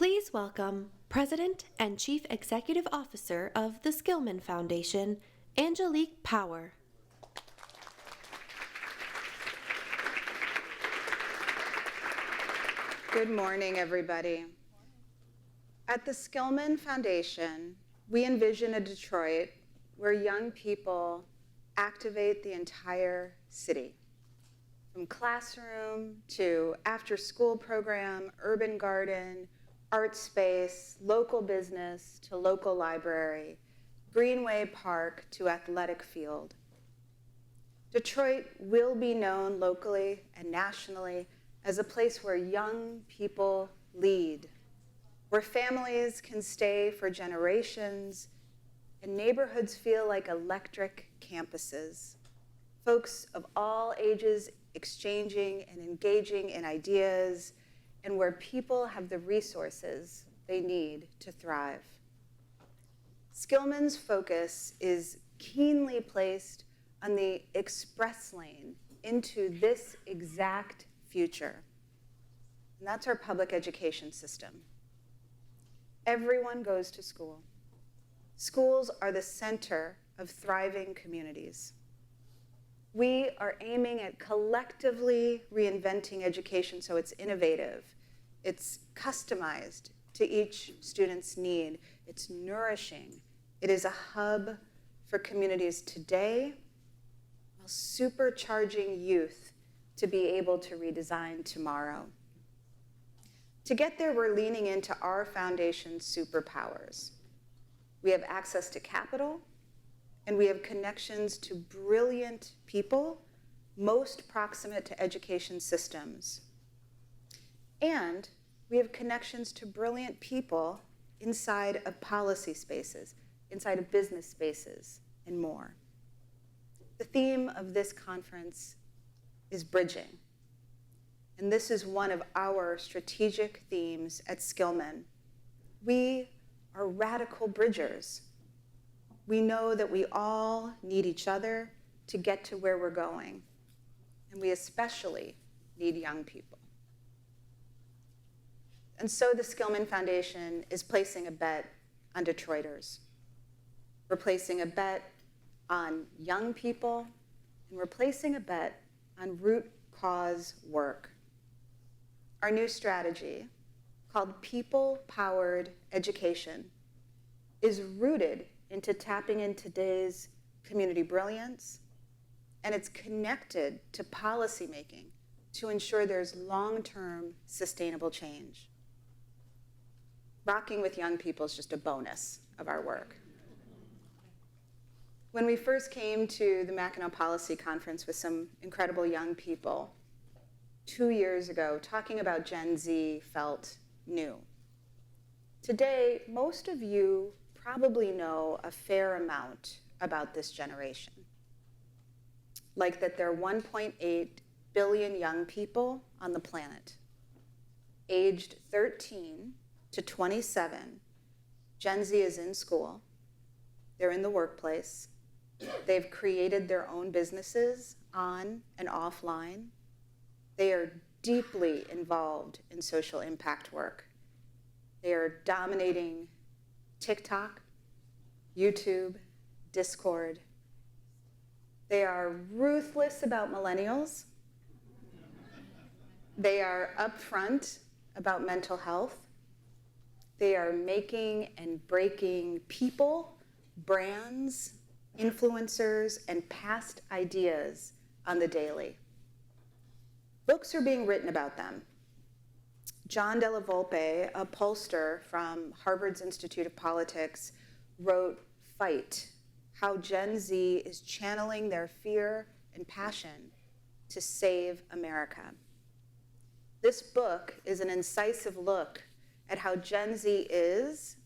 Please welcome President and Chief Executive Officer of the Skillman Foundation, Angelique Power. Good morning, everybody. At the Skillman Foundation, we envision a Detroit where young people activate the entire city. From classroom to after-school program, urban garden, art space, local business to local library, Greenway Park to athletic field. Detroit will be known locally and nationally as a place where young people lead, where families can stay for generations and neighborhoods feel like electric campuses. Folks of all ages exchanging and engaging in ideas, and where people have the resources they need to thrive. Skillman's focus is keenly placed on the express lane into this exact future. And that's our public education system. Everyone goes to school. Schools are the center of thriving communities. We are aiming at collectively reinventing education so it's innovative, it's customized to each student's need, it's nourishing. It is a hub for communities today while supercharging youth to be able to redesign tomorrow. To get there, we're leaning into our foundation's superpowers. We have access to capital, and we have connections to brilliant people most proximate to education systems. And we have connections to brilliant people inside of policy spaces, inside of business spaces, and more. The theme of this conference is bridging. And this is one of our strategic themes at Skillman. We are radical bridgers. We know that we all need each other to get to where we're going. And we especially need young people. And so the Skillman Foundation is placing a bet on Detroiters. We're placing a bet on young people, and we're placing a bet on root cause work. Our new strategy, called People-Powered Education, is rooted into tapping in today's community brilliance, and it's connected to policymaking to ensure there's long-term sustainable change. Rocking with young people is just a bonus of our work. When we first came to the Mackinac Policy Conference with some incredible young people 2 years ago, talking about Gen Z felt new. Today, most of you probably know a fair amount about this generation. Like that there are 1.8 billion young people on the planet. Aged 13 to 27, Gen Z is in school, they're in the workplace, they've created their own businesses on and offline, they are deeply involved in social impact work. They are dominating TikTok, YouTube, Discord. They are ruthless about millennials. They are upfront about mental health. They are making and breaking people, brands, influencers, and past ideas on the daily. Books are being written about them. John Della Volpe, a pollster from Harvard's Institute of Politics, wrote Fight, How Gen Z is Channeling Their Fear and Passion to Save America. This book is an incisive look at how Gen Z is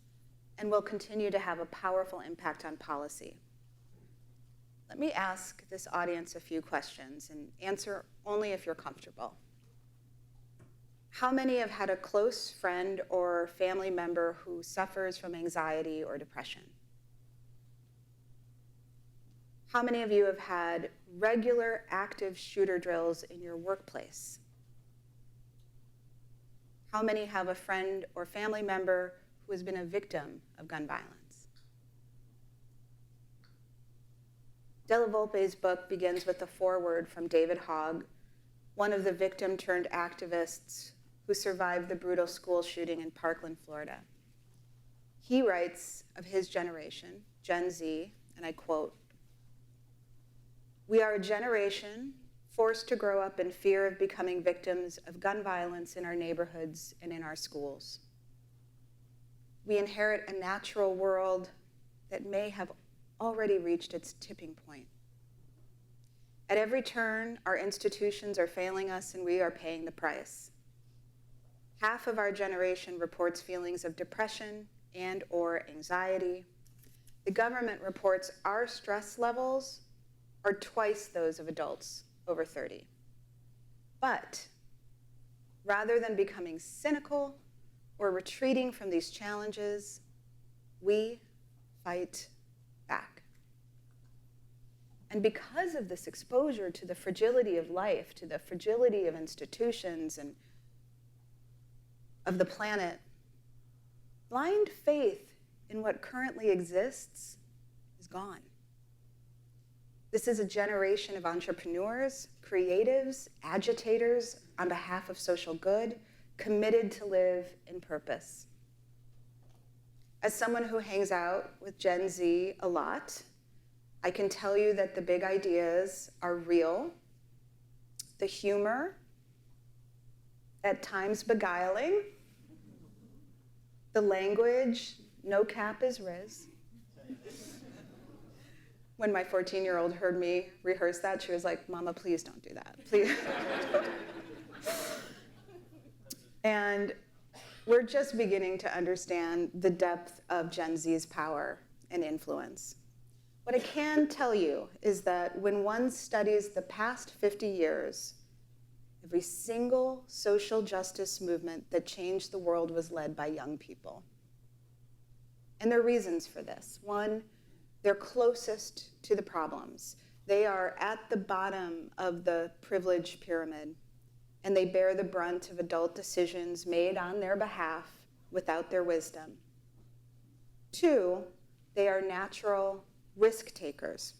and will continue to have a powerful impact on policy. Let me ask this audience a few questions and answer only if you're comfortable. How many have had a close friend or family member who suffers from anxiety or depression? How many of you have had regular active shooter drills in your workplace? How many have a friend or family member who has been a victim of gun violence? Della Volpe's book begins with a foreword from David Hogg, one of the victim-turned-activists who survived the brutal school shooting in Parkland, Florida. He writes of his generation, Gen Z, and I quote, "We are a generation forced to grow up in fear of becoming victims of gun violence in our neighborhoods and in our schools. We inherit a natural world that may have already reached its tipping point. At every turn, our institutions are failing us and we are paying the price. Half of our generation reports feelings of depression and or anxiety. The government reports our stress levels are twice those of adults over 30. But rather than becoming cynical or retreating from these challenges, we fight back. And because of this exposure to the fragility of life, to the fragility of institutions and of the planet, blind faith in what currently exists is gone. This is a generation of entrepreneurs, creatives, agitators on behalf of social good, committed to live in purpose. As someone who hangs out with Gen Z a lot, I can tell you that the big ideas are real, the humor, at times beguiling, the language, no cap is Riz. When my 14-year-old heard me rehearse that, she was like, "Mama, please don't do that, please." And we're just beginning to understand the depth of Gen Z's power and influence. What I can tell you is that when one studies the past 50 years, every single social justice movement that changed the world was led by young people. And there are reasons for this. One, they're closest to the problems. They are at the bottom of the privilege pyramid, and they bear the brunt of adult decisions made on their behalf without their wisdom. Two, they are natural risk takers.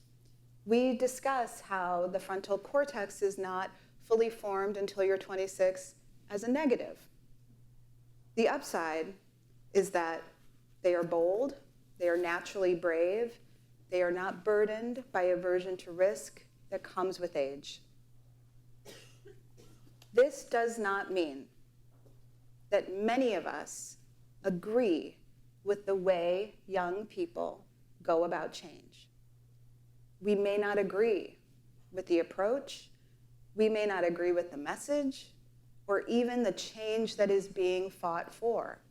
We discuss how the frontal cortex is not fully formed until you're 26 as a negative. The upside is that they are bold, they are naturally brave, they are not burdened by aversion to risk that comes with age. This does not mean that many of us agree with the way young people go about change. We may not agree with the approach, we may not agree with the message, or even the change that is being fought for.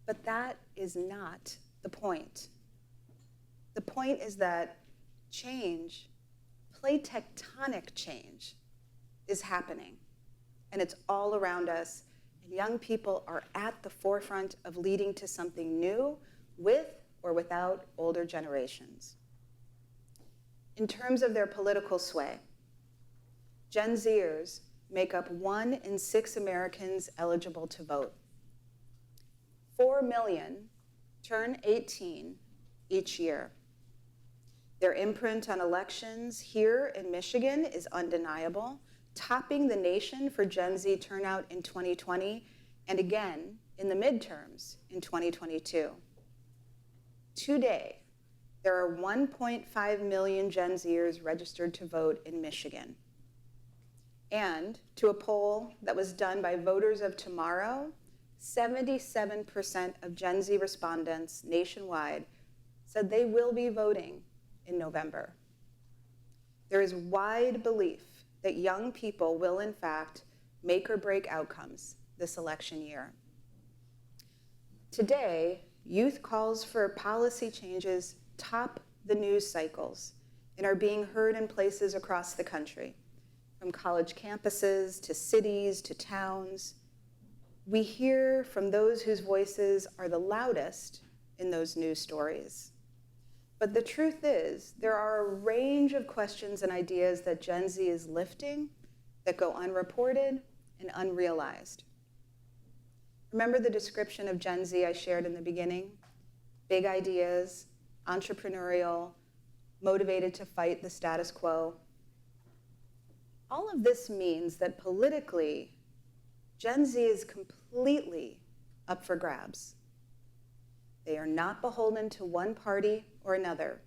But that is not the point. The point is that change, plate tectonic change, is happening. And it's all around us. And young people are at the forefront of leading to something new with or without older generations. In terms of their political sway, Gen Zers make up 1 in 6 Americans eligible to vote. 4 million turn 18 each year. Their imprint on elections here in Michigan is undeniable, topping the nation for Gen Z turnout in 2020, and again in the midterms in 2022. Today, there are 1.5 million Gen Zers registered to vote in Michigan. And to a poll that was done by Voters of Tomorrow, 77% of Gen Z respondents nationwide said they will be voting in November. There is wide belief that young people will, in fact, make or break outcomes this election year. Today, youth calls for policy changes top the news cycles and are being heard in places across the country, from college campuses to cities to towns. We hear from those whose voices are the loudest in those news stories. But the truth is, there are a range of questions and ideas that Gen Z is lifting that go unreported and unrealized. Remember the description of Gen Z I shared in the beginning? Big ideas, entrepreneurial, motivated to fight the status quo. All of this means that politically, Gen Z is completely up for grabs. They are not beholden to one party or another,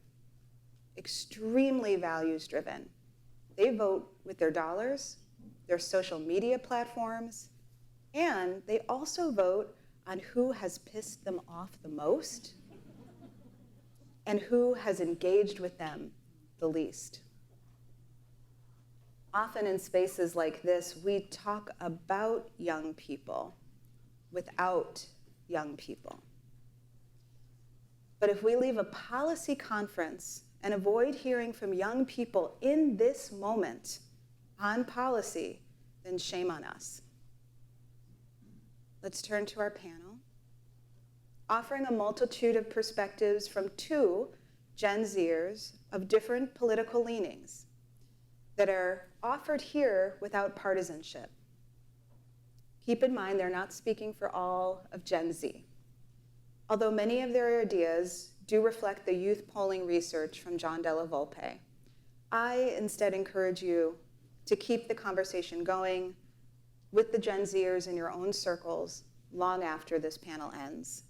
extremely values-driven. They vote with their dollars, their social media platforms, and they also vote on who has pissed them off the most and who has engaged with them the least. Often in spaces like this, we talk about young people without young people. But if we leave a policy conference and avoid hearing from young people in this moment on policy, then shame on us. Let's turn to our panel. Offering a multitude of perspectives from two Gen Zers of different political leanings that are offered here without partisanship. Keep in mind, they're not speaking for all of Gen Z, although many of their ideas do reflect the youth polling research from John Della Volpe. I instead encourage you to keep the conversation going with the Gen Zers in your own circles long after this panel ends.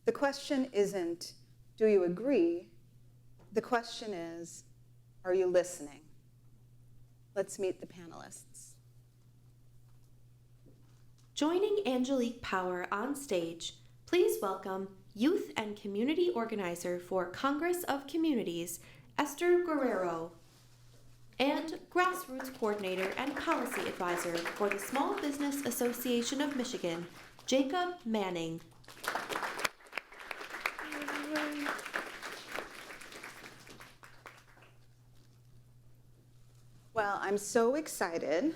The question isn't, do you agree? The question is, are you listening? Let's meet the panelists. Joining Angelique Power on stage, please welcome Youth and Community Organizer for Congress of Communities, Esther Guerrero, and Grassroots Coordinator and Policy Advisor for the Small Business Association of Michigan, Jacob Manning. Well, I'm so excited.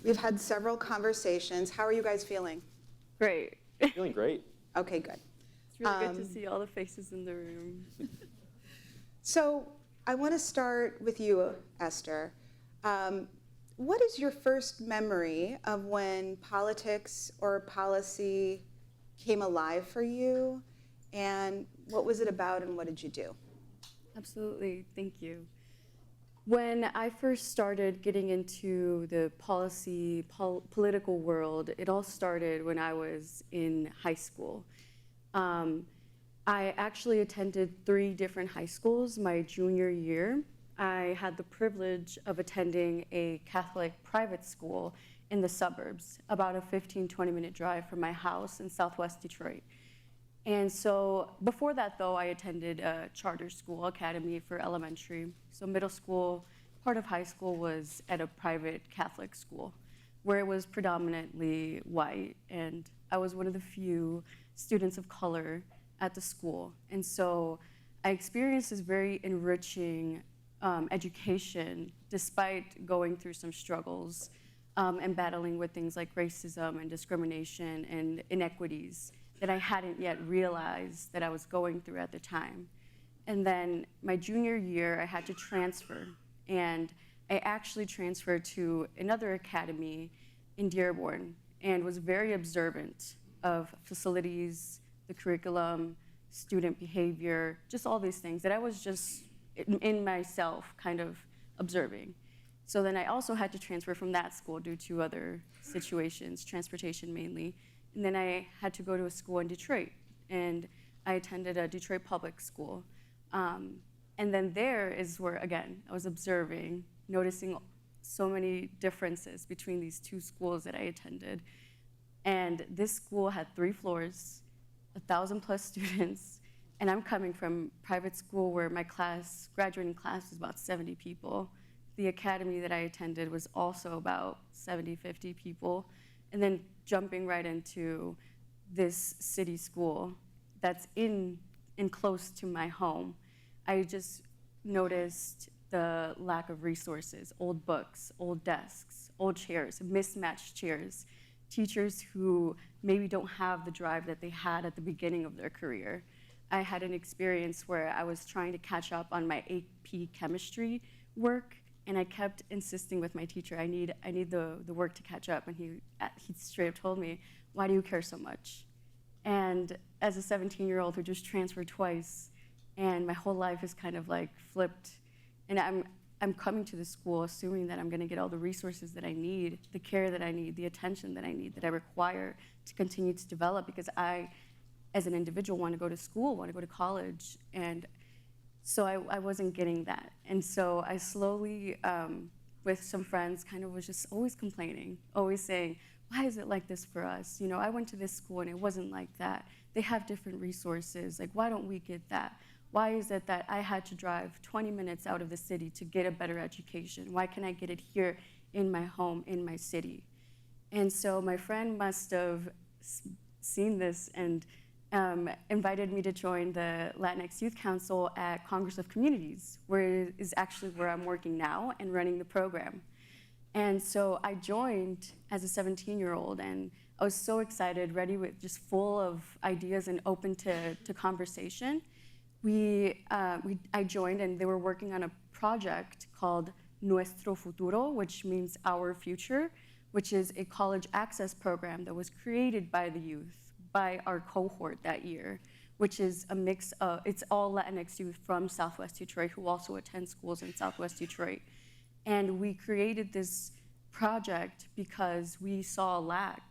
We've had several conversations. How are you guys feeling? Great. Feeling great. Okay, good. It's really good to see all the faces in the room. So I want to start with you, Esther. What is your first memory of when politics or policy came alive for you? And what was it about and what did you do? Absolutely, thank you. When I first started getting into the political world, it all started when I was in high school. I actually attended 3 different high schools my junior year. I had the privilege of attending a Catholic private school in the suburbs, about a 15-20-minute drive from my house in Southwest Detroit. And so before that, though, I attended a charter school academy for elementary. So middle school, part of high school was at a private Catholic school where it was predominantly white. And I was one of the few students of color at the school. And so I experienced this very enriching education despite going through some struggles and battling with things like racism and discrimination and inequities that I hadn't yet realized that I was going through at the time. And then my junior year, I had to transfer. And I actually transferred to another academy in Dearborn and was very observant of facilities, the curriculum, student behavior, just all these things that I was just in myself kind of observing. So then I also had to transfer from that school due to other situations, transportation mainly. And then I had to go to a school in Detroit, and I attended a Detroit public school. And then there is where, again, I was observing, noticing so many differences between these 2 schools that I attended. And this school had 3 floors, 1,000+ students, and I'm coming from private school where my graduating class was about 70 people. The academy that I attended was also about 70, 50 people. And then jumping right into this city school that's in close to my home, I just noticed the lack of resources, old books, old desks, old chairs, mismatched chairs, teachers who maybe don't have the drive that they had at the beginning of their career. I had an experience where I was trying to catch up on my AP chemistry work, and I kept insisting with my teacher, I need the work to catch up. And he straight up told me, why do you care so much? And as a 17-year-old who just transferred twice, and my whole life is kind of like flipped, and I'm coming to the school assuming that I'm gonna get all the resources that I need, the care that I need, the attention that I need, that I require to continue to develop, because I, as an individual, want to go to school, want to go to college, and so I wasn't getting that. And so I slowly, with some friends, kind of was just always complaining, always saying, why is it like this for us? You know, I went to this school and it wasn't like that. They have different resources. Like, why don't we get that? Why is it that I had to drive 20 minutes out of the city to get a better education? Why can't I get it here in my home, in my city? And so my friend must have seen this and invited me to join the Latinx Youth Council at Congress of Communities, where is actually where I'm working now and running the program. And so I joined as a 17-year-old, and I was so excited, ready with just full of ideas and open to conversation. I joined, and they were working on a project called Nuestro Futuro, which means our future, which is a college access program that was created by the youth, by our cohort that year, which is a mix of, it's all Latinx youth from Southwest Detroit who also attend schools in Southwest Detroit. And we created this project because we saw a lack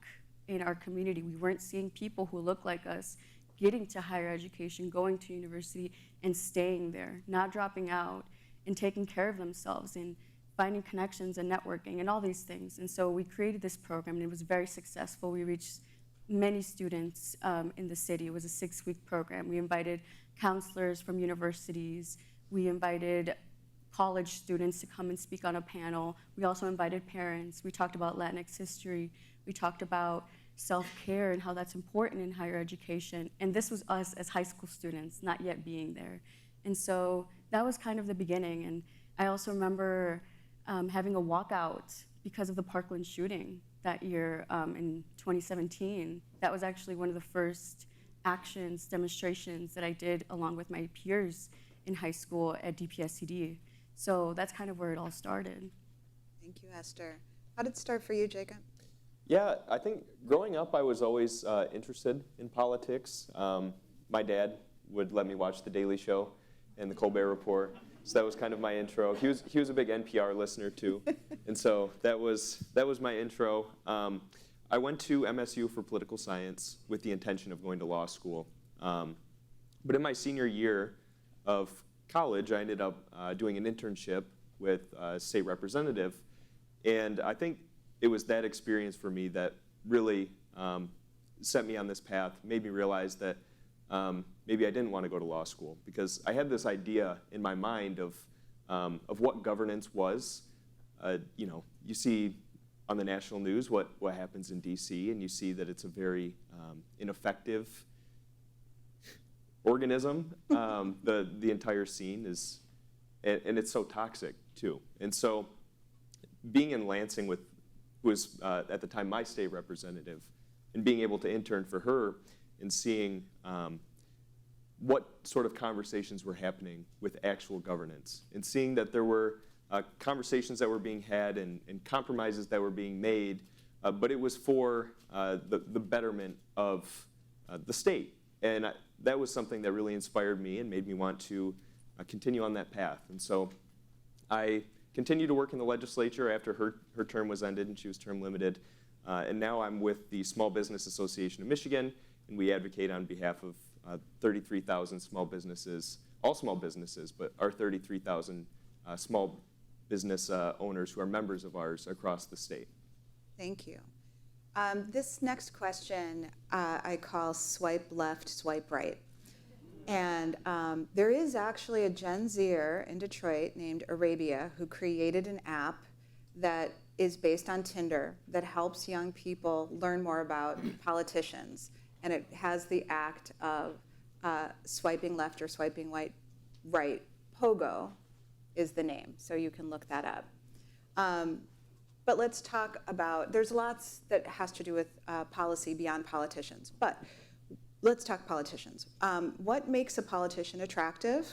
in our community. We weren't seeing people who look like us getting to higher education, going to university, and staying there, not dropping out, and taking care of themselves, and finding connections and networking, and all these things. And so we created this program, and it was very successful. We reached many students in the city. It was a 6-week program. We invited counselors from universities. We invited college students to come and speak on a panel. We also invited parents. We talked about Latinx history. We talked about self-care and how that's important in higher education. And this was us as high school students, not yet being there. And so that was kind of the beginning. And I also remember having a walkout because of the Parkland shooting that year in 2017. That was actually one of the first actions, demonstrations that I did along with my peers in high school at DPSCD. So that's kind of where it all started. Thank you, Esther. How did it start for you, Jacob? Yeah, I think growing up I was always interested in politics. My dad would let me watch The Daily Show and The Colbert Report, so that was kind of my intro. He was a big NPR listener too, and so that was my intro. I went to MSU for political science with the intention of going to law school, but in my senior year of college, I ended up doing an internship with a state representative, and I think it was that experience for me that really set me on this path, made me realize that maybe I didn't want to go to law school, because I had this idea in my mind of what governance was. You know, you see on the national news what happens in DC, and you see that it's a very ineffective organism. The entire scene is, and it's so toxic too. And so being in Lansing with, who was at the time my state representative, and being able to intern for her and seeing what sort of conversations were happening with actual governance, and seeing that there were conversations that were being had and compromises that were being made, but it was for the betterment of the state. And that was something that really inspired me and made me want to continue on that path. And so I continued to work in the legislature after her term was ended and she was term limited. And now I'm with the Small Business Association of Michigan, and we advocate on behalf of 33,000 small businesses, all small businesses, but our 33,000 small business owners who are members of ours across the state. Thank you. This next question I call swipe left, swipe right. And there is actually a Gen Zer in Detroit named Arabia who created an app that is based on Tinder that helps young people learn more about politicians. And it has the act of swiping left or swiping right. Pogo is the name, so you can look that up. But let's talk about, there's lots that has to do with policy beyond politicians, but let's talk politicians. What makes a politician attractive,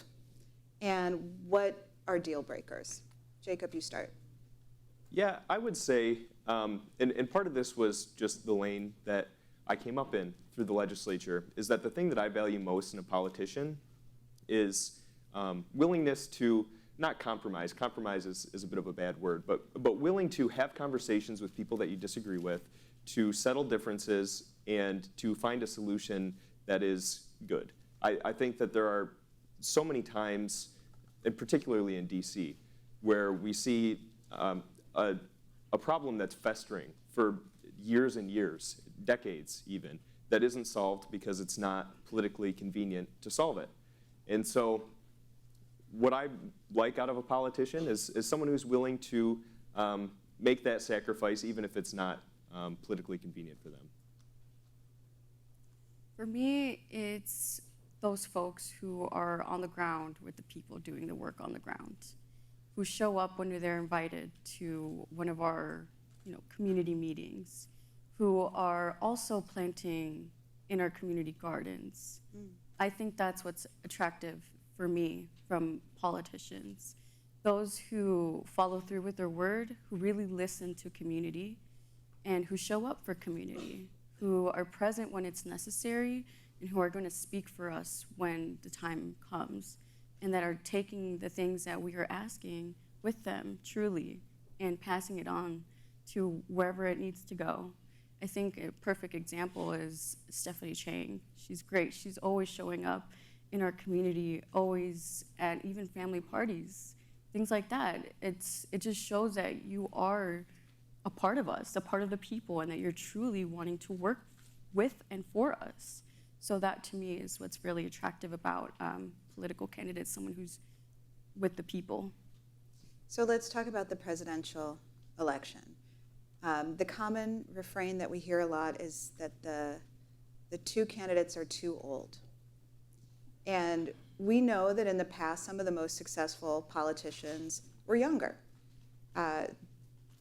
and what are deal breakers? Jacob, you start. Yeah, I would say, and part of this was just the lane that I came up in through the legislature is that the thing that I value most in a politician is willingness to not compromise. Compromise is a bit of a bad word, but willing to have conversations with people that you disagree with, to settle differences, and to find a solution that is good. I think that there are so many times, and particularly in DC, where we see a problem that's festering for years and years, decades even, that isn't solved because it's not politically convenient to solve it. And so what I like out of a politician is someone who's willing to make that sacrifice even if it's not politically convenient for them. For me, it's those folks who are on the ground with the people doing the work on the ground, who show up when they're invited to one of our community meetings, who are also planting in our community gardens. I think that's what's attractive for me from politicians. Those who follow through with their word, who really listen to community, and who show up for community, who are present when it's necessary, and who are going to speak for us when the time comes, and that are taking the things that we are asking with them truly and passing it on to wherever it needs to go. I think a perfect example is Stephanie Chang. She's great. She's always showing up in our community, always at even family parties, things like that. It just shows that you are a part of us, a part of the people, and that you're truly wanting to work with and for us. So that, to me, is what's really attractive about political candidates, someone who's with the people. So let's talk about the presidential election. The common refrain that we hear a lot is that the two candidates are too old. And we know that in the past, some of the most successful politicians were younger.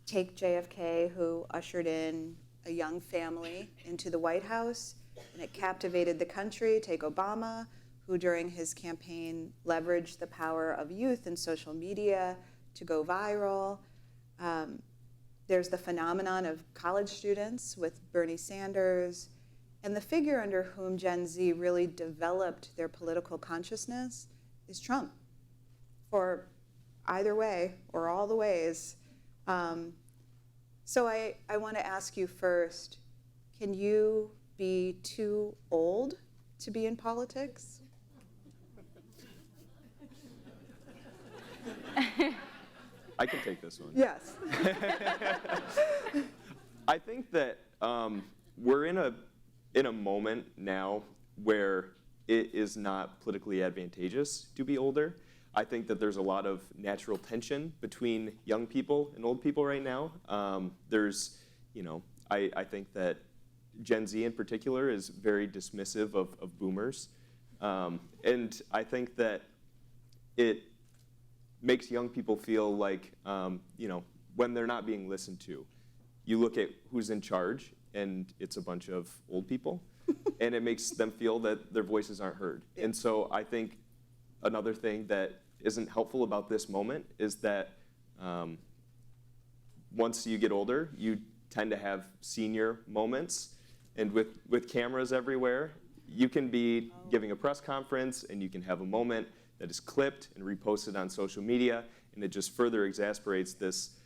Take JFK, who ushered in a young family into the White House, and it captivated the country. Take Obama, who during his campaign leveraged the power of youth and social media to go viral. There's the phenomenon of college students with Bernie Sanders, and the figure under whom Gen Z really developed their political consciousness is Trump, for either way or all the ways. So I want to ask you first, can you be too old to be in politics? I can take this one. Yes. I think that we're in a moment now where it is not politically advantageous to be older. I think that there's a lot of natural tension between young people and old people right now. I think that Gen Z in particular is very dismissive of boomers. And I think that it makes young people feel like, when they're not being listened to. You look at who's in charge, and it's a bunch of old people, and it makes them feel that their voices aren't heard. And so I think another thing that isn't helpful about this moment is that once you get older, you tend to have senior moments, and with cameras everywhere, you can be giving a press conference, and you can have a moment that is clipped and reposted on social media, and it just further exasperates this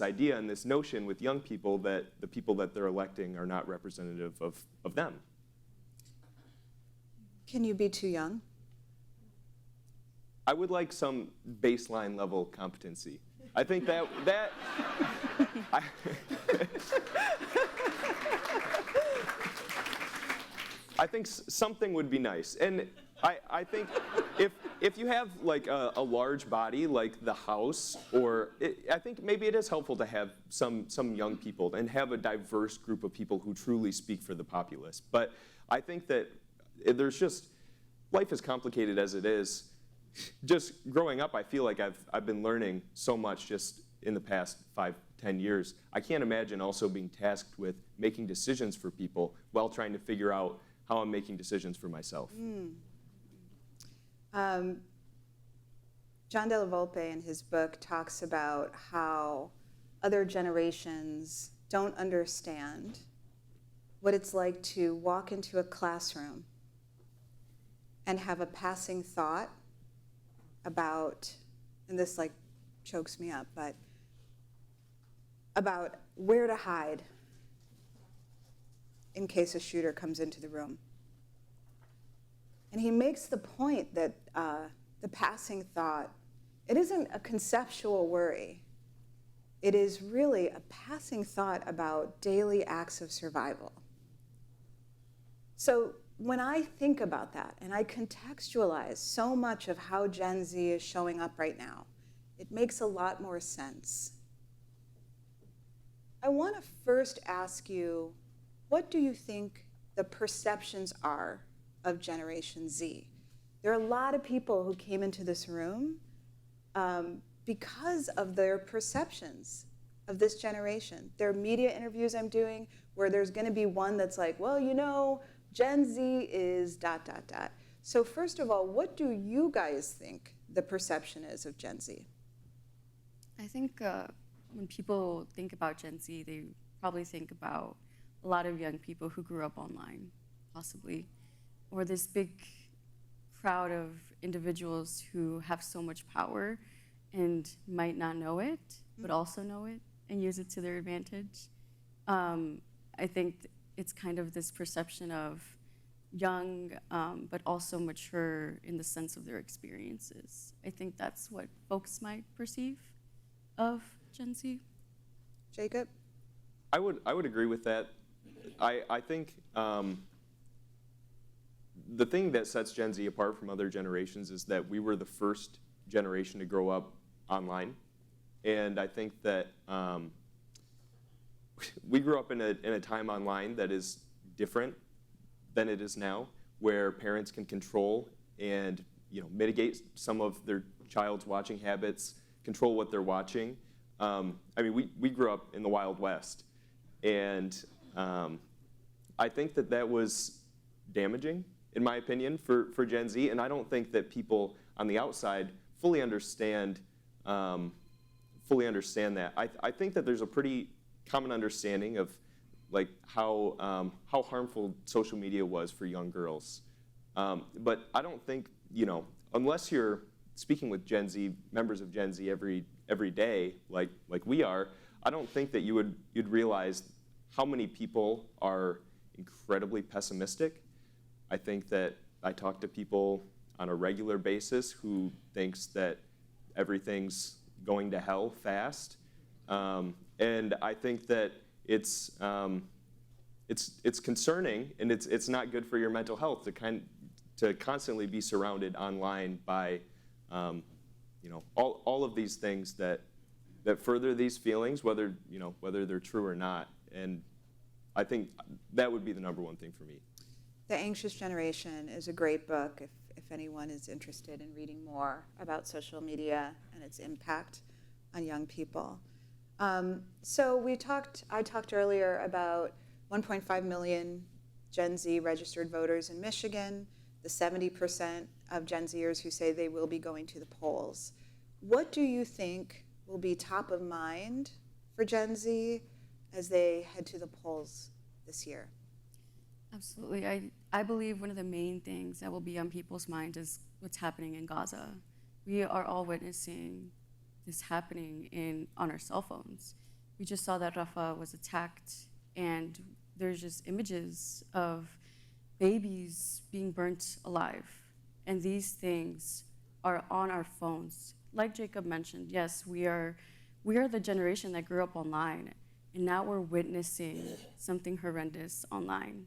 idea and this notion with young people that the people that they're electing are not representative of them. Can you be too young? I would like some baseline level competency. I think that I think something would be nice. And I think if you have like a large body like the House, I think maybe it is helpful to have some young people and have a diverse group of people who truly speak for the populace. But I think that life is complicated as it is. Just growing up, I feel like I've been learning so much just in the past 5-10 years. I can't imagine also being tasked with making decisions for people while trying to figure out how I'm making decisions for myself. John Della Volpe in his book talks about how other generations don't understand what it's like to walk into a classroom and have a passing thought about, and this like chokes me up, but about where to hide in case a shooter comes into the room. And he makes the point that the passing thought, it isn't a conceptual worry. It is really a passing thought about daily acts of survival. So when I think about that and I contextualize so much of how Gen Z is showing up right now, it makes a lot more sense. I want to first ask you, what do you think the perceptions are of Generation Z? There are a lot of people who came into this room because of their perceptions of this generation. There are media interviews I'm doing where there's going to be one that's like, well, you know, Gen Z is ... So first of all, what do you guys think the perception is of Gen Z? I think when people think about Gen Z, they probably think about a lot of young people who grew up online, possibly, or this big crowd of individuals who have so much power and might not know it, but also know it and use it to their advantage. I think it's kind of this perception of young, but also mature in the sense of their experiences. I think that's what folks might perceive of Gen Z. Jacob? I would agree with that. I think the thing that sets Gen Z apart from other generations is that we were the first generation to grow up online. And I think that we grew up in a time online that is different than it is now, where parents can control and mitigate some of their child's watching habits, control what they're watching. I mean, we grew up in the Wild West, and I think that was damaging, in my opinion, for Gen Z, and I don't think that people on the outside fully understand that. I think that there's a pretty common understanding of like how harmful social media was for young girls, but I don't think unless you're speaking with Gen Z members of Gen Z every day, like we are, I don't think that you'd realize how many people are incredibly pessimistic. I think that I talk to people on a regular basis who thinks that everything's going to hell fast, and I think that it's concerning, and it's not good for your mental health to constantly be surrounded online by all of these things that further these feelings, whether they're true or not. And I think that would be the number one thing for me. The Anxious Generation is a great book if anyone is interested in reading more about social media and its impact on young people. So I talked earlier about 1.5 million Gen Z registered voters in Michigan, the 70% of Gen Zers who say they will be going to the polls. What do you think will be top of mind for Gen Z as they head to the polls this year? Absolutely. I believe one of the main things that will be on people's minds is what's happening in Gaza. We are all witnessing this happening on our cell phones. We just saw that Rafah was attacked, and there's just images of babies being burnt alive. And these things are on our phones. Like Jacob mentioned, yes, we are the generation that grew up online, and now we're witnessing something horrendous online.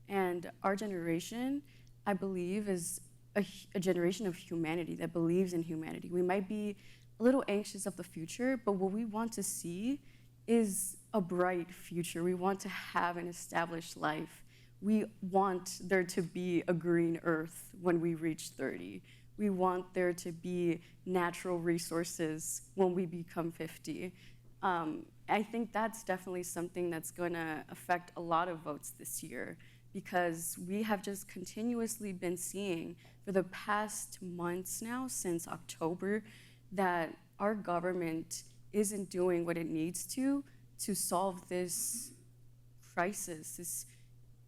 And our generation, I believe, is a generation of humanity that believes in humanity. We might be a little anxious of the future, but what we want to see is a bright future. We want to have an established life. We want there to be a green earth when we reach 30. We want there to be natural resources when we become 50. I think that's definitely something that's going to affect a lot of votes this year, because we have just continuously been seeing for the past months now, since October, that our government isn't doing what it needs to solve this crisis, this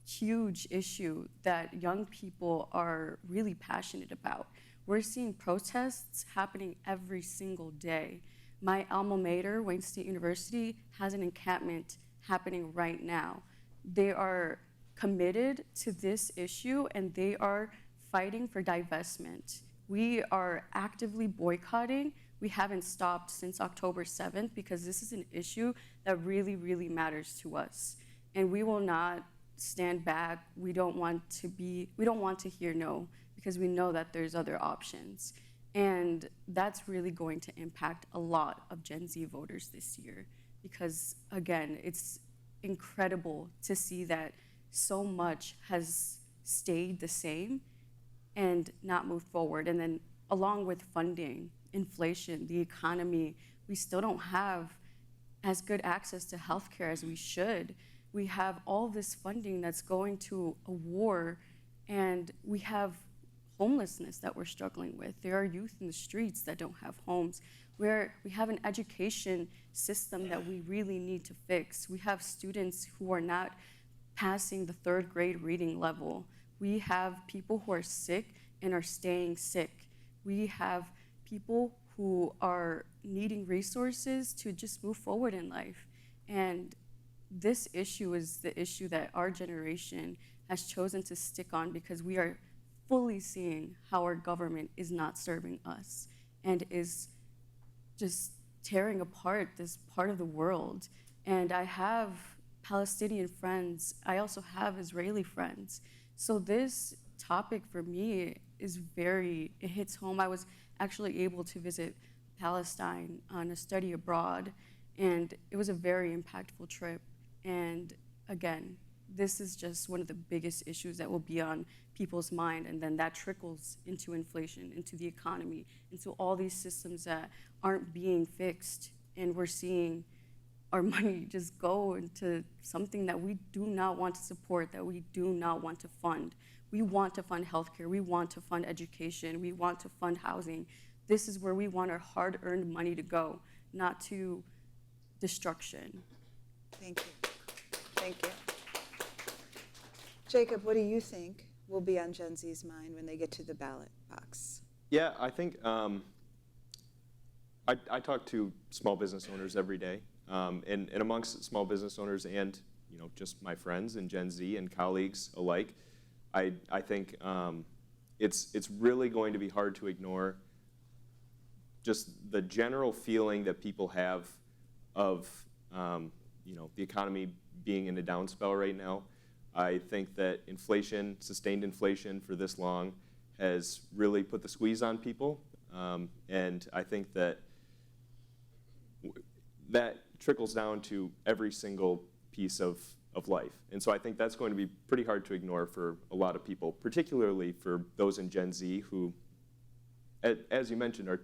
huge issue that young people are really passionate about. We're seeing protests happening every single day. My alma mater, Wayne State University, has an encampment happening right now. They are committed to this issue and they are fighting for divestment. We are actively boycotting. We haven't stopped since October 7th because this is an issue that really, really matters to us. And we will not stand back. We don't want to hear no, because we know that there's other options. And that's really going to impact a lot of Gen Z voters this year, because again, it's incredible to see that so much has stayed the same and not moved forward. And then along with funding, inflation, the economy, we still don't have as good access to healthcare as we should. We have all this funding that's going to a war, and we have homelessness that we're struggling with. There are youth in the streets that don't have homes. We have an education system that we really need to fix. We have students who are not passing the 3rd grade reading level. We have people who are sick and are staying sick. We have people who are needing resources to just move forward in life. And this issue is the issue that our generation has chosen to stick on, because we are fully seeing how our government is not serving us and is just tearing apart this part of the world. And I have Palestinian friends. I also have Israeli friends. So this topic for me is it hits home. I was actually able to visit Palestine on a study abroad, and it was a very impactful trip. And again, this is just one of the biggest issues that will be on people's mind, and then that trickles into inflation, into the economy, into all these systems that aren't being fixed, and we're seeing our money just go into something that we do not want to support, that we do not want to fund. We want to fund healthcare, we want to fund education, we want to fund housing. This is where we want our hard-earned money to go, not to destruction. Thank you. Thank you. Jacob, what do you think will be on Gen Z's mind when they get to the ballot box? Yeah, I think I talk to small business owners every day, and amongst small business owners and just my friends and Gen Z and colleagues alike, I think it's really going to be hard to ignore just the general feeling that people have of the economy being in a down spell right now. I think that sustained inflation for this long, has really put the squeeze on people, and I think that trickles down to every single piece of life. And so I think that's going to be pretty hard to ignore for a lot of people, particularly for those in Gen Z who, as you mentioned, are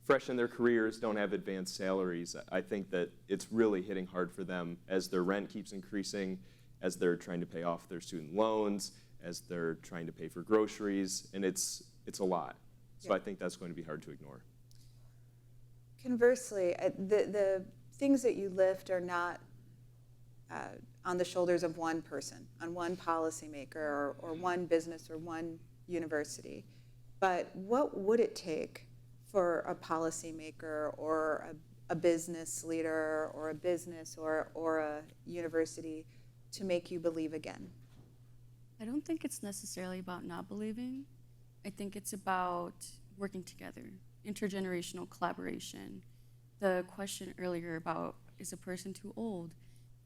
fresh in their careers, don't have advanced salaries. I think that it's really hitting hard for them as their rent keeps increasing, as they're trying to pay off their student loans, as they're trying to pay for groceries, and it's a lot. So I think that's going to be hard to ignore. Conversely, the things that you lift are not on the shoulders of one person, on one policymaker or one business or one university. But what would it take for a policymaker or a business leader or a business or a university to make you believe again? I don't think it's necessarily about not believing. I think it's about working together, intergenerational collaboration. The question earlier about, is a person too old?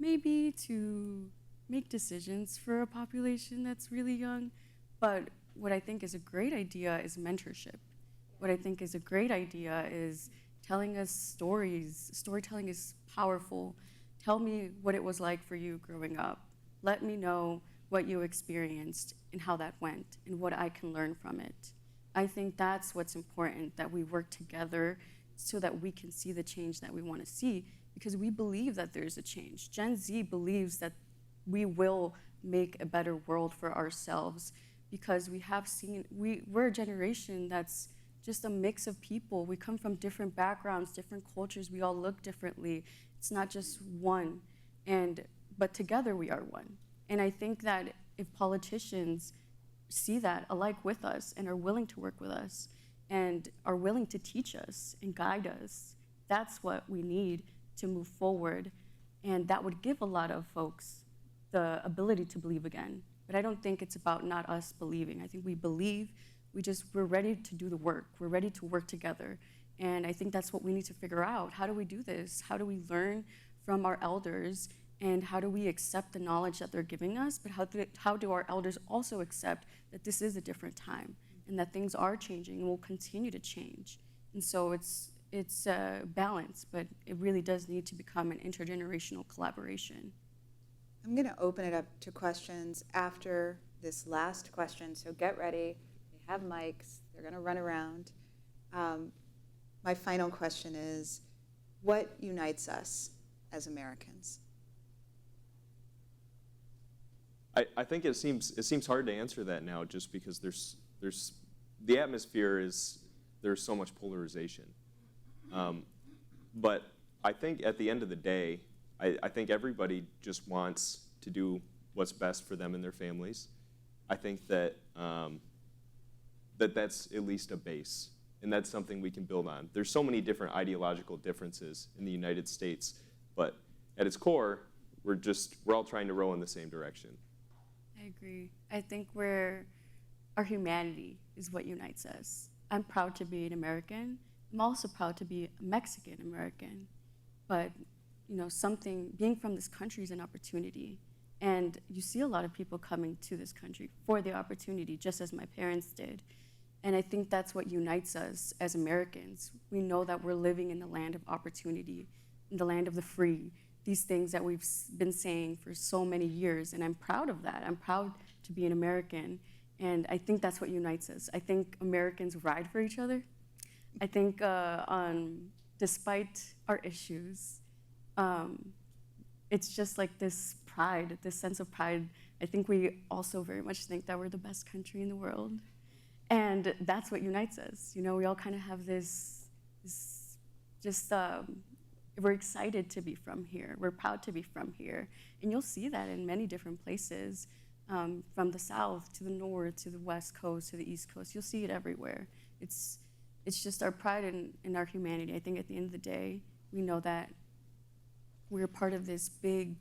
Maybe to make decisions for a population that's really young, but what I think is a great idea is mentorship. What I think is a great idea is telling us stories. Storytelling is powerful. Tell me what it was like for you growing up. Let me know what you experienced and how that went and what I can learn from it. I think that's what's important, that we work together so that we can see the change that we want to see, because we believe that there's a change. Gen Z believes that we will make a better world for ourselves, because we have seen, we're a generation that's just a mix of people. We come from different backgrounds, different cultures. We all look differently. It's not just one, but together we are one. And I think that if politicians see that alike with us and are willing to work with us and are willing to teach us and guide us, that's what we need to move forward. And that would give a lot of folks the ability to believe again. But I don't think it's about not us believing. I think we believe, we're ready to do the work. We're ready to work together. And I think that's what we need to figure out. How do we do this? How do we learn from our elders? And how do we accept the knowledge that they're giving us? But how do our elders also accept that this is a different time and that things are changing and will continue to change? And so it's a balance, but it really does need to become an intergenerational collaboration. I'm going to open it up to questions after this last question, so get ready. They have mics. They're going to run around. My final question is, what unites us as Americans? I think it seems hard to answer that now, just because there's the atmosphere is, there's so much polarization. But I think at the end of the day, I think everybody just wants to do what's best for them and their families. I think that that's at least a base, and that's something we can build on. There's so many different ideological differences in the United States, but at its core, we're all trying to row in the same direction. I agree. I think our humanity is what unites us. I'm proud to be an American. I'm also proud to be a Mexican American. But being from this country is an opportunity. And you see a lot of people coming to this country for the opportunity, just as my parents did. And I think that's what unites us as Americans. We know that we're living in the land of opportunity, in the land of the free, these things that we've been saying for so many years, and I'm proud of that. I'm proud to be an American, and I think that's what unites us. I think Americans ride for each other. I think despite our issues, it's just like this pride, this sense of pride. I think we also very much think that we're the best country in the world, and that's what unites us. We all kind of have this we're excited to be from here. We're proud to be from here. And you'll see that in many different places, from the South to the North to the West Coast to the East Coast. You'll see it everywhere. It's just our pride in our humanity. I think at the end of the day, we know that we're part of this big,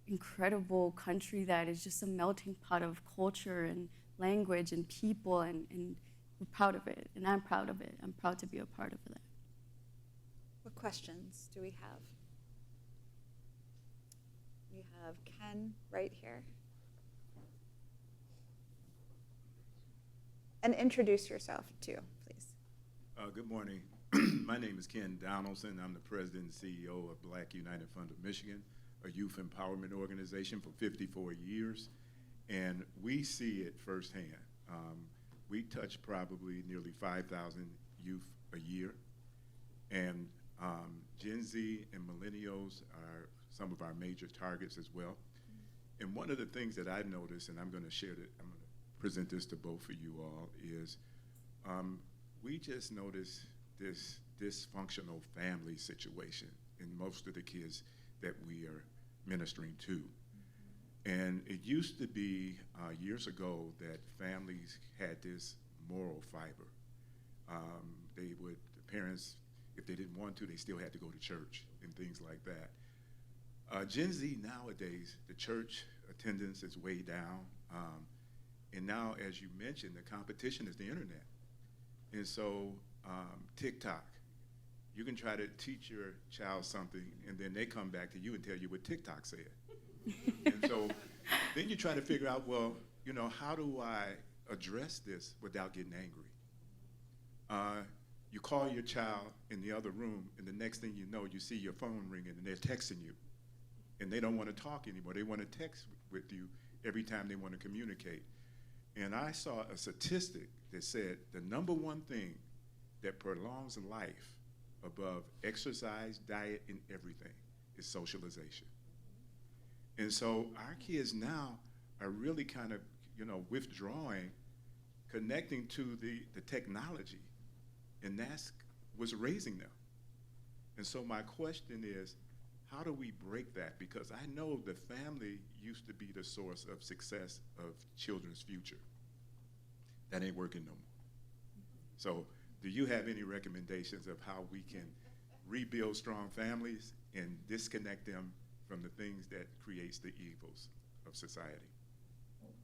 incredible country that is just a melting pot of culture and language and people, and we're proud of it. And I'm proud of it. I'm proud to be a part of that. What questions do we have? We have Ken right here. And introduce yourself too, please. Good morning. My name is Ken Donaldson. I'm the president and CEO of Black United Fund of Michigan, a youth empowerment organization for 54 years. And we see it firsthand. We touch probably nearly 5,000 youth a year. And Gen Z and millennials are some of our major targets as well. And one of the things that I noticed, and I'm going to present this to both of you all, is we just noticed this dysfunctional family situation in most of the kids that we are ministering to. And it used to be years ago that families had this moral fiber. The parents, if they didn't want to, they still had to go to church and things like that. Gen Z nowadays, the church attendance is way down. And now, as you mentioned, the competition is the internet. And so TikTok, you can try to teach your child something, and then they come back to you and tell you what TikTok said. And so then you try to figure out, well, how do I address this without getting angry? You call your child in the other room, and the next thing you know, you see your phone ringing, and they're texting you. And they don't want to talk anymore. They want to text with you every time they want to communicate. And I saw a statistic that said the number one thing that prolongs life above exercise, diet, and everything is socialization. And so our kids now are really kind of, withdrawing, connecting to the technology. And that's what's raising them. And so my question is, how do we break that? Because I know the family used to be the source of success of children's future. That ain't working no more. So do you have any recommendations of how we can rebuild strong families and disconnect them from the things that creates the evils of society?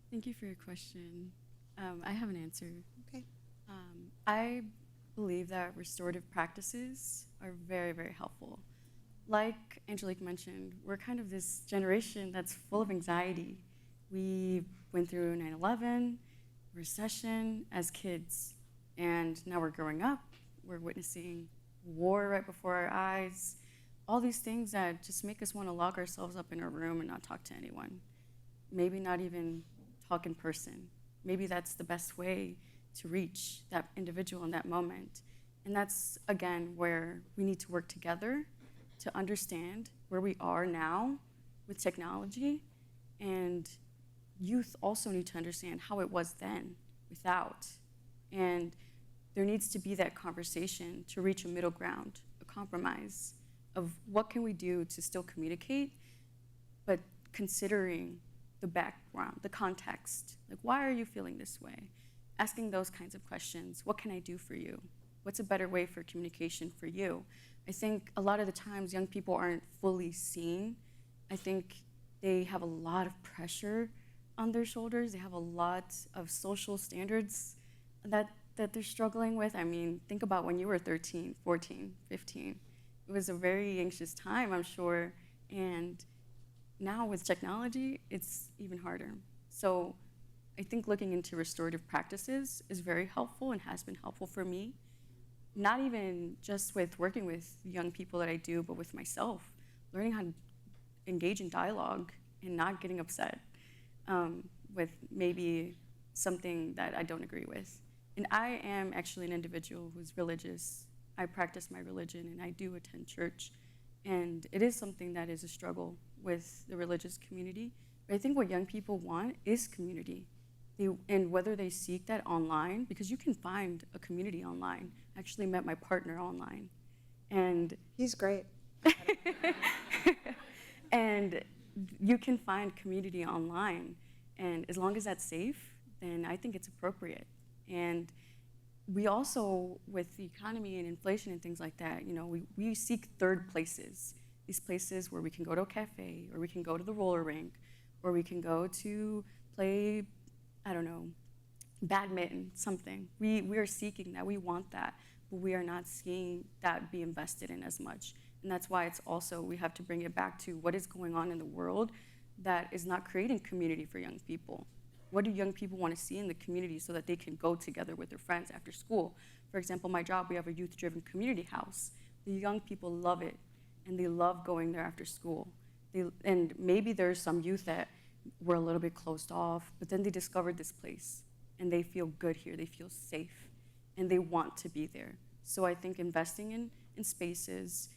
Thank you for your question. I have an answer. Okay. I believe that restorative practices are very, very helpful. Like Angelique mentioned, we're kind of this generation that's full of anxiety. We went through 9/11, recession as kids, and now we're growing up. We're witnessing war right before our eyes. All these things that just make us want to lock ourselves up in a room and not talk to anyone. Maybe not even talk in person. Maybe that's the best way to reach that individual in that moment. And that's, again, where we need to work together to understand where we are now with technology. And youth also need to understand how it was then without. And there needs to be that conversation to reach a middle ground, a compromise of what can we do to still communicate, but considering the background, the context. Like, why are you feeling this way? Asking those kinds of questions. What can I do for you? What's a better way for communication for you? I think a lot of the times young people aren't fully seen. I think they have a lot of pressure on their shoulders. They have a lot of social standards that they're struggling with. I mean, think about when you were 13, 14, 15. It was a very anxious time, I'm sure. And now with technology, it's even harder. So I think looking into restorative practices is very helpful and has been helpful for me. Not even just with working with young people that I do, but with myself, learning how to engage in dialogue and not getting upset with maybe something that I don't agree with. And I am actually an individual who's religious. I practice my religion and I do attend church. And it is something that is a struggle with the religious community. But I think what young people want is community. And whether they seek that online, because you can find a community online. I actually met my partner online. And He's great. and you can find community online. And as long as that's safe, then I think it's appropriate. And we also, with the economy and inflation and things like that, you know, we seek third places. These places where we can go to a cafe, or we can go to the roller rink, or we can go to play, I don't know, badminton, something. We are seeking that, we want that, but we are not seeing that be invested in as much. And that's why it's also, we have to bring it back to what is going on in the world that is not creating community for young people. What do young people want to see in the community so that they can go together with their friends after school? For example, my job, we have a youth-driven community house. The young people love it, and they love going there after school. And maybe there's some youth that were a little bit closed off, but then they discovered this place, and they feel good here, they feel safe, and they want to be there. So I think investing in spaces,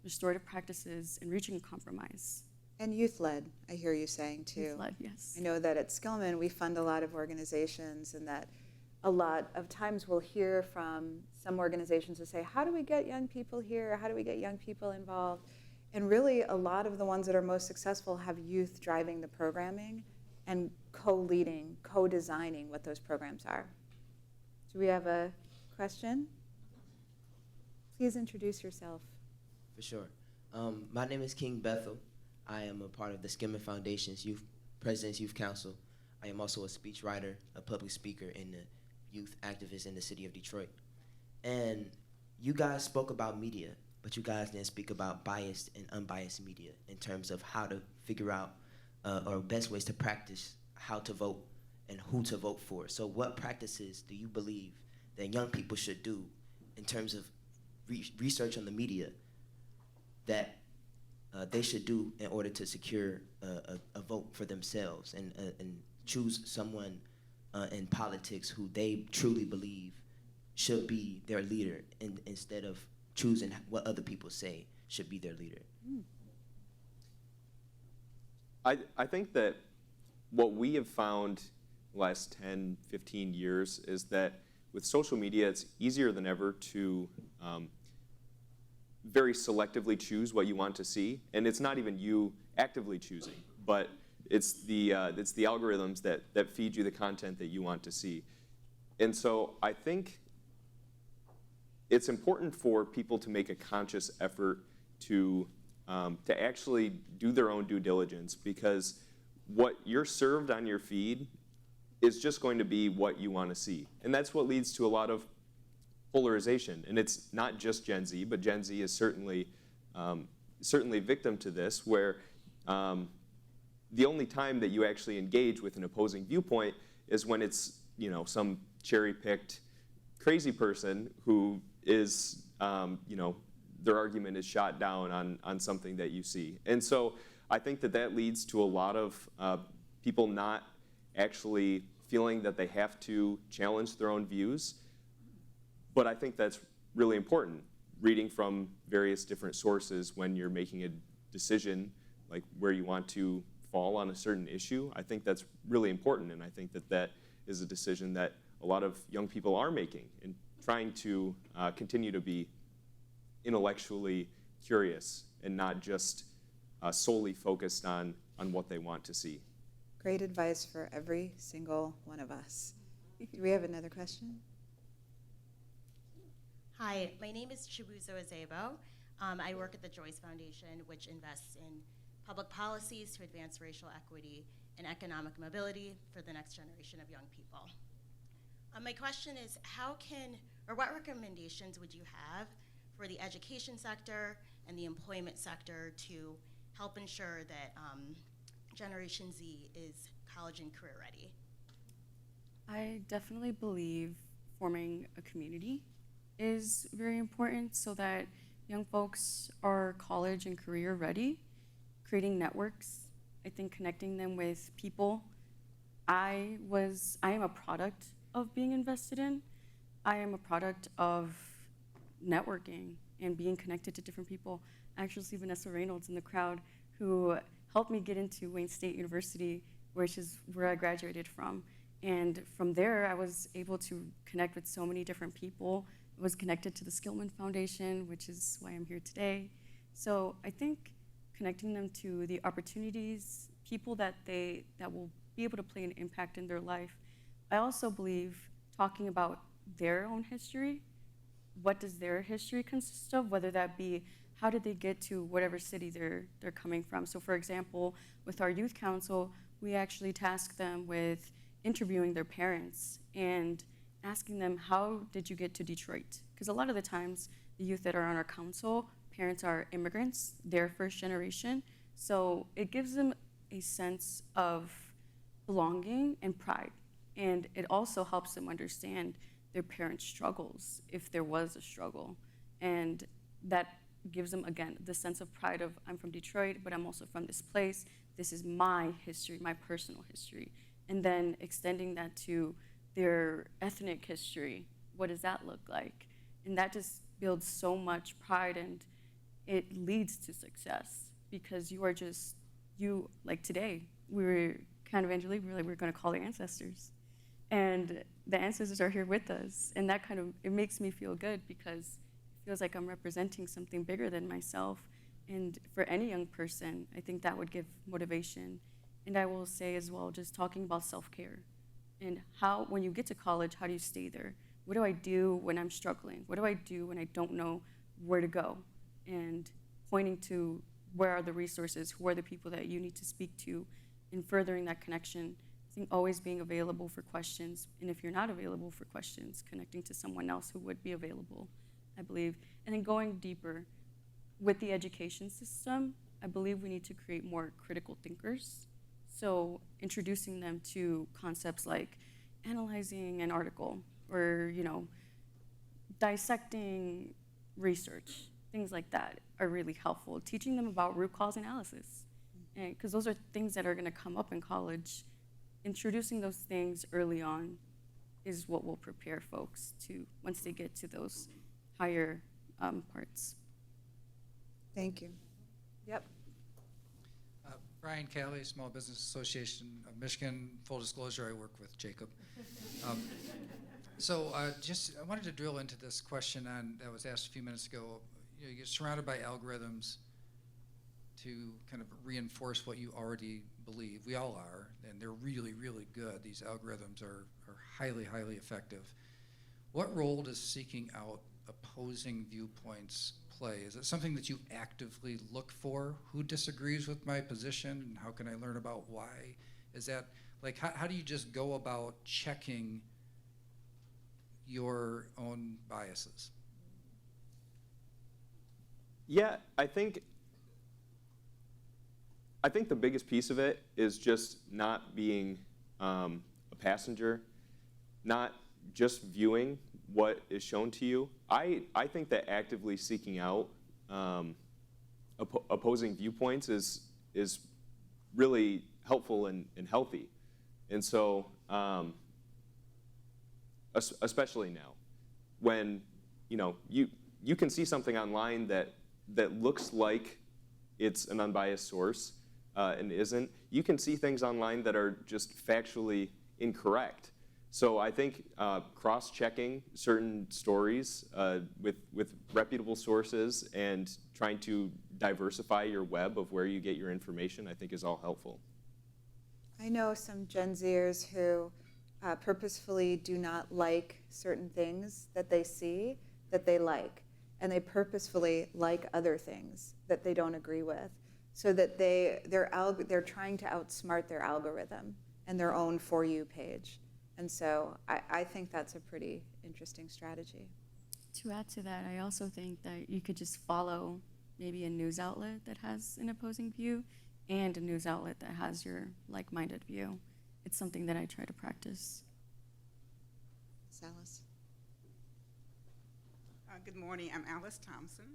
restorative practices, and reaching a compromise. And youth-led, I hear you saying too. Youth-led, yes. I know that at Skillman we fund a lot of organizations, and that a lot of times we'll hear from some organizations that say, how do we get young people here? How do we get young people involved? And really a lot of the ones that are most successful have youth driving the programming and co-leading, co-designing what those programs are. Do we have a question? Please introduce yourself. For sure. My name is King Bethel. I am a part of the Skillman Foundation's President's Youth Council. I am also a speechwriter, a public speaker, and a youth activist in the city of Detroit. And you guys spoke about media, but you guys didn't speak about biased and unbiased media in terms of how to figure out or best ways to practice how to vote and who to vote for. So what practices do you believe that young people should do in terms of research on the media that they should do in order to secure a vote for themselves and choose someone in politics who they truly believe should be their leader instead of choosing what other people say should be their leader? I think that what we have found the last 10, 15 years is that with social media, it's easier than ever to very selectively choose what you want to see, and it's not even you actively choosing, but it's the algorithms that feed you the content that you want to see. And so I think it's important for people to make a conscious effort to actually do their own due diligence, because what you're served on your feed is just going to be what you want to see. And that's what leads to a lot of polarization. And it's not just Gen Z, but Gen Z is certainly victim to this, where the only time that you actually engage with an opposing viewpoint is when it's, some cherry-picked crazy person who is, their argument is shot down on something that you see. And so I think that leads to a lot of people not actually feeling that they have to challenge their own views. But I think that's really important, reading from various different sources when you're making a decision, like where you want to fall on a certain issue. I think that's really important, and I think that is a decision that a lot of young people are making and trying to continue to be intellectually curious and not just solely focused on what they want to see. Great advice for every single one of us. Do we have another question? Hi, my name is Chibuzo Azebo. I work at the Joyce Foundation, which invests in public policies to advance racial equity and economic mobility for the next generation of young people. My question is, what recommendations would you have for the education sector and the employment sector to help ensure that Generation Z is college and career ready? I definitely believe forming a community is very important so that young folks are college and career ready. Creating networks, I think connecting them with people. I am a product of being invested in. I am a product of networking and being connected to different people. I actually see Vanessa Reynolds in the crowd, who helped me get into Wayne State University, which is where I graduated from. And from there, I was able to connect with so many different people. I was connected to the Skillman Foundation, which is why I'm here today. So I think connecting them to the opportunities, people that will be able to play an impact in their life. I also believe talking about their own history. What does their history consist of? Whether that be, how did they get to whatever city they're coming from? So for example, with our youth council, we actually task them with interviewing their parents and asking them, how did you get to Detroit? Because a lot of the times, the youth that are on our council, parents are immigrants, they're first generation. So it gives them a sense of belonging and pride. And it also helps them understand their parents' struggles, if there was a struggle. And that gives them, again, the sense of pride of, I'm from Detroit, but I'm also from this place. This is my history, my personal history. And then extending that to their ethnic history. What does that look like? And that just builds so much pride, and it leads to success, because you are just, like today, we were kind of, Angelique, we were gonna call the ancestors. And the ancestors are here with us. And that it makes me feel good, because it feels like I'm representing something bigger than myself. And for any young person, I think that would give motivation. And I will say as well, just talking about self-care. And how, when you get to college, how do you stay there? What do I do when I'm struggling? What do I do when I don't know where to go? And pointing to where are the resources, who are the people that you need to speak to, and furthering that connection. I think always being available for questions, and if you're not available for questions, connecting to someone else who would be available, I believe. And then going deeper with the education system, I believe we need to create more critical thinkers. So introducing them to concepts like analyzing an article, or dissecting research, things like that are really helpful. Teaching them about root cause analysis, because those are things that are going to come up in college. Introducing those things early on is what will prepare folks to, once they get to those higher parts. Thank you. Yep. Brian Caley, Small Business Association of Michigan. Full disclosure, I work with Jacob. I wanted to drill into this question that was asked a few minutes ago. you're surrounded by algorithms to kind of reinforce what you already believe. We all are, and they're really, really good. These algorithms are highly, highly effective. What role does seeking out opposing viewpoints play? Is it something that you actively look for? Who disagrees with my position, and how can I learn about why? Is that, like, how do you just go about checking your own biases? Yeah, I think the biggest piece of it is just not being a passenger, not just viewing what is shown to you. I think that actively seeking out opposing viewpoints is really helpful and healthy. And so, especially now, when you can see something online that looks like it's an unbiased source and isn't. You can see things online that are just factually incorrect. So I think cross-checking certain stories with reputable sources and trying to diversify your web of where you get your information, I think is all helpful. I know some Gen Zers who purposefully do not like certain things that they see that they like, and they purposefully like other things that they don't agree with, so that they're trying to outsmart their algorithm and their own For You page. And so I think that's a pretty interesting strategy. To add to that, I also think that you could just follow maybe a news outlet that has an opposing view and a news outlet that has your like-minded view. It's something that I try to practice. Alice. Good morning, I'm Alice Thompson.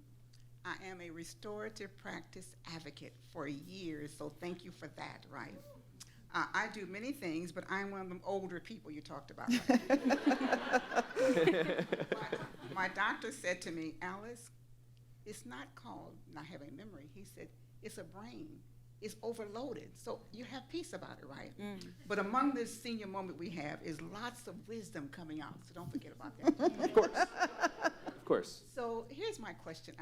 I am a restorative practice advocate for years, so thank you for that, right? I do many things, but I'm one of them older people you talked about. Right? My doctor said to me, Alice, it's not called not having memory. He said, it's a brain. It's overloaded. So you have peace about it, right? Mm. But among this senior moment we have is lots of wisdom coming out. So don't forget about that. Of course. Of course. So here's my question.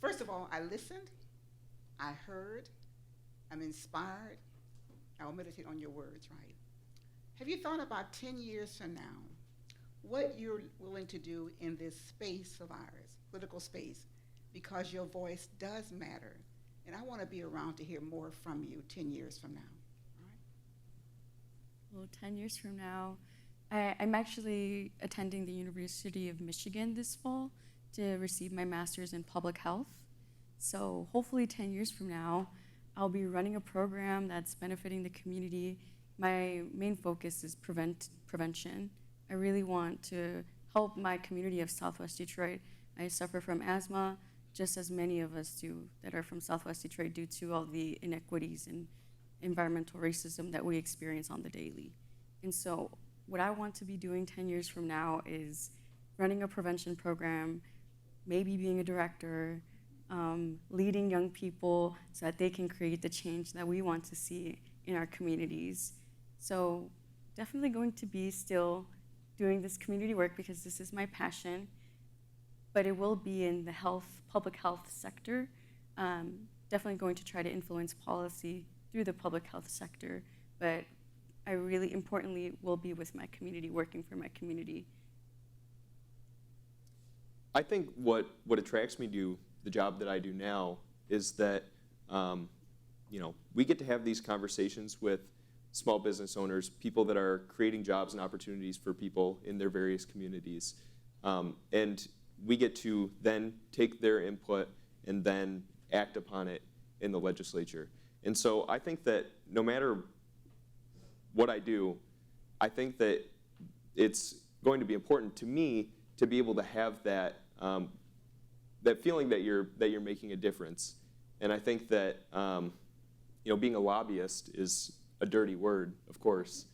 First of all, I listened, I heard, I'm inspired. I'll meditate on your words, right? Have you thought about 10 years from now, what you're willing to do in this space of ours, political space, because your voice does matter. And I want to be around to hear more from you 10 years from now. All right? Well, 10 years from now, I'm actually attending the University of Michigan this fall to receive my master's in public health. So hopefully 10 years from now, I'll be running a program that's benefiting the community. My main focus is prevention. I really want to help my community of Southwest Detroit. I suffer from asthma, just as many of us do that are from Southwest Detroit, due to all the inequities and environmental racism that we experience on the daily. And so what I want to be doing 10 years from now is running a prevention program, maybe being a director, leading young people so that they can create the change that we want to see in our communities. So definitely going to be still doing this community work because this is my passion, but it will be in the public health sector. Definitely going to try to influence policy through the public health sector, but I really importantly will be with my community, working for my community. I think what attracts me to the job that I do now is that we get to have these conversations with small business owners, people that are creating jobs and opportunities for people in their various communities, and we get to then take their input and then act upon it in the legislature. And so I think that no matter what I do, I think that it's going to be important to me to be able to have that that feeling that you're making a difference. And I think that being a lobbyist is a dirty word, of course,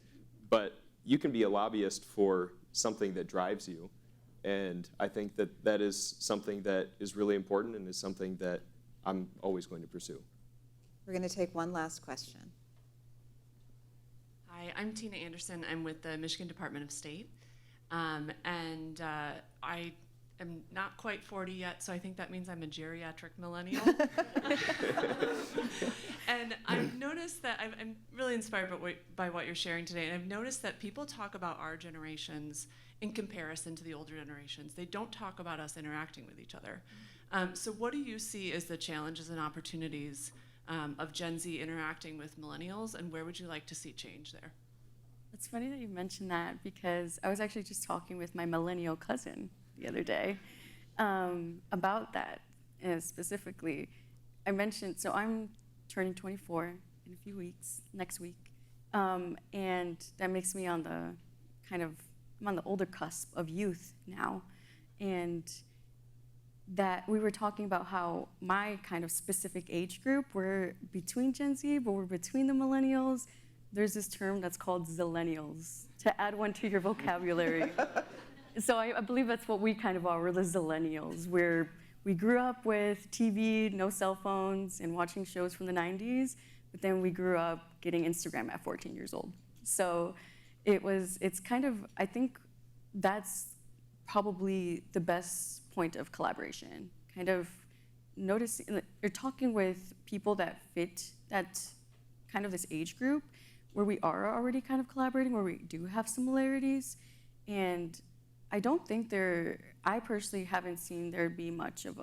but you can be a lobbyist for something that drives you. And I think that that is something that is really important and is something that I'm always going to pursue. We're going to take one last question. Hi, I'm Tina Anderson. I'm with the Michigan Department of State. I am not quite 40 yet, so I think that means I'm a geriatric millennial. And I've noticed that I'm really inspired by what you're sharing today, and I've noticed that people talk about our generations in comparison to the older generations. They don't talk about us interacting with each other. So what do you see as the challenges and opportunities of Gen Z interacting with millennials, and where would you like to see change there? It's funny that you mentioned that, because I was actually just talking with my millennial cousin the other day about that. And specifically, I mentioned, so I'm turning 24 in a few weeks, next week, and that makes me on the I'm on the older cusp of youth now. And that we were talking about how my kind of specific age group, we're between Gen Z, but we're between the millennials. There's this term that's called zillennials, to add one to your vocabulary. So I believe that's what we kind of are. We're the zillennials, where we grew up with TV, no cell phones, and watching shows from the 90s, but then we grew up getting Instagram at 14 years old. So it's kind of, I think that's probably the best point of collaboration. Kind of noticing, you're talking with people that fit that kind of this age group, where we are already kind of collaborating, where we do have similarities. And I don't think I personally haven't seen there be much of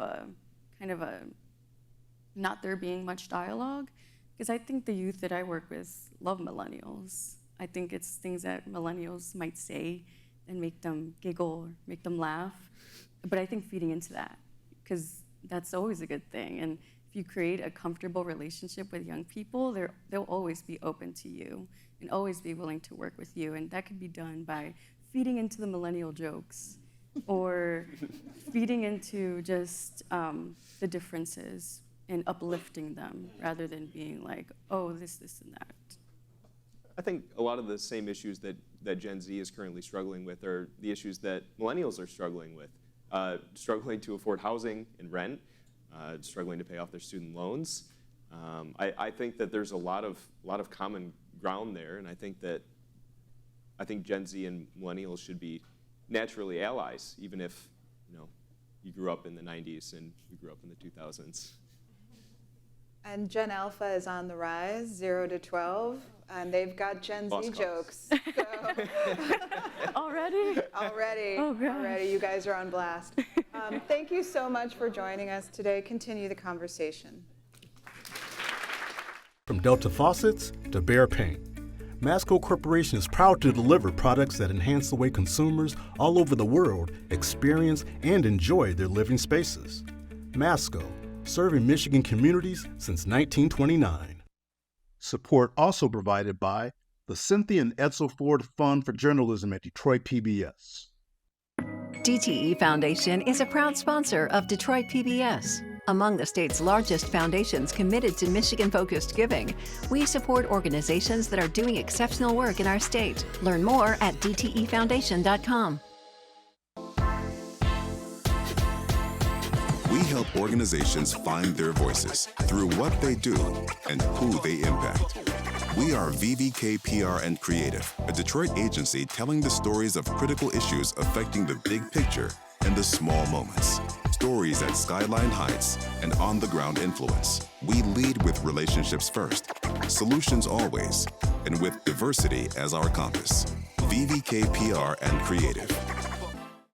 not there being much dialogue, because I think the youth that I work with love millennials. I think it's things that millennials might say and make them giggle or make them laugh. But I think feeding into that, because that's always a good thing. And if you create a comfortable relationship with young people, they'll always be open to you and always be willing to work with you. And that could be done by feeding into the millennial jokes or feeding into just the differences and uplifting them rather than being like, oh, this, and that. I think a lot of the same issues that Gen Z is currently struggling with are the issues that millennials are struggling with. Struggling to afford housing and rent, struggling to pay off their student loans. I think that there's a lot of common ground there, and I think Gen Z and millennials should be naturally allies, even if you grew up in the 90s and we grew up in the 2000s. And Gen Alpha is on the rise, 0 to 12, and they've got Gen Z jokes. So. Already? Already. Oh, gosh. Already. You guys are on blast. Thank you so much for joining us today. Continue the conversation. From Delta Faucets to Behr Paint, Masco Corporation is proud to deliver products that enhance the way consumers all over the world experience and enjoy their living spaces. Masco, serving Michigan communities since 1929. Support also provided by the Cynthia and Edsel Ford Fund for Journalism at Detroit PBS. DTE Foundation is a proud sponsor of Detroit PBS. Among the state's largest foundations committed to Michigan-focused giving, we support organizations that are doing exceptional work in our state. Learn more at dtefoundation.com. We help organizations find their voices through what they do and who they impact. We are VVK PR and Creative, a Detroit agency telling the stories of critical issues affecting the big picture and the small moments. Stories at Skyline Heights and on-the-ground influence. We lead with relationships first, solutions always, and with diversity as our compass. VVK PR and Creative.